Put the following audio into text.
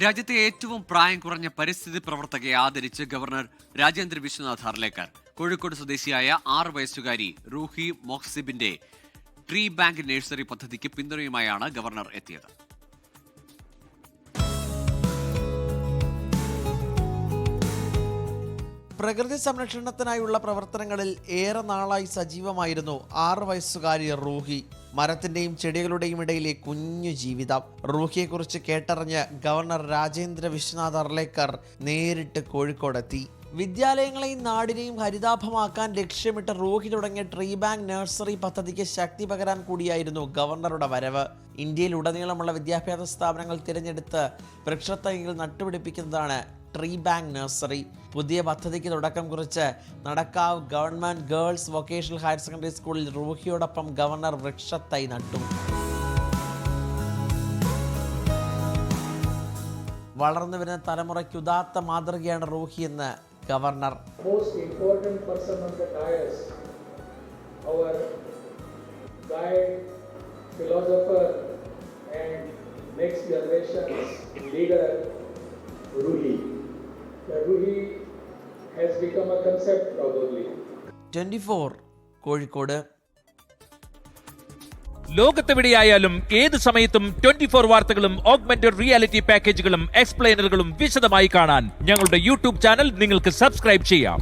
രാജ്യത്തെ ഏറ്റവും പ്രായം കുറഞ്ഞ പരിസ്ഥിതി പ്രവർത്തകയെ ആദരിച്ച് ഗവർണർ രാജേന്ദ്ര വിശ്വനാഥ് ഹർലേക്കർ. കോഴിക്കോട് സ്വദേശിയായ 6 വയസ്സുകാരി റൂഹി മൊഹ്സിബിന്റെ ട്രീ ബാങ്ക് നഴ്സറി പദ്ധതിക്ക് പിന്തുണയുമായാണ് ഗവർണർ എത്തിയത്. പ്രകൃതി സംരക്ഷണത്തിനായുള്ള പ്രവർത്തനങ്ങളിൽ ഏറെ നാളായി സജീവമായിരുന്നു 6 വയസ്സുകാരി റൂഹി. മരത്തിന്റെയും ചെടികളുടെയും ഇടയിലെ കുഞ്ഞു ജീവിതം. റൂഹിയെക്കുറിച്ച് കേട്ടറിഞ്ഞ് ഗവർണർ രാജേന്ദ്ര വിശ്വനാഥ് ഹർലേക്കർ നേരിട്ട് കോഴിക്കോടെത്തി. വിദ്യാലയങ്ങളെയും നാടിനെയും ഹരിതാഭമാക്കാൻ ലക്ഷ്യമിട്ട് റൂഹി തുടങ്ങിയ ട്രീ ബാങ്ക് നഴ്സറി പദ്ധതിക്ക് ശക്തി പകരാൻ കൂടിയായിരുന്നു ഗവർണറുടെ വരവ്. ഇന്ത്യയിലുടനീളമുള്ള വിദ്യാഭ്യാസ സ്ഥാപനങ്ങൾ തിരഞ്ഞെടുത്ത് വൃക്ഷത്തൈകൾ നട്ടുപിടിപ്പിക്കുന്നതാണ് ട്രീ ബാങ്ക് നഴ്സറി. പുതിയ പദ്ധതിക്ക് തുടക്കം കുറിച്ച് Nadakkavu government girls vocational higher secondary സ്കൂളിൽ റൂഹിയോടൊപ്പം ഗവർണർ വൃക്ഷത്തൈ നട്ടു. വളർന്നു വരുന്ന തലമുറയ്ക്ക് ഉദാത്ത മാതൃകയാണ് റൂഹി എന്ന് governor. Ruhi has become a concept probably. 24 Kozhikode. ലോകത്തെവിടെയായാലും ഏത് സമയത്തും 24 വാർത്തകളും ഓഗ്മെന്റഡ് റിയാലിറ്റി പാക്കേജുകളും എക്സ്പ്ലെയിനറുകളും വിശദമായി കാണാൻ ഞങ്ങളുടെ യൂട്യൂബ് ചാനൽ നിങ്ങൾക്ക് സബ്സ്ക്രൈബ് ചെയ്യാം.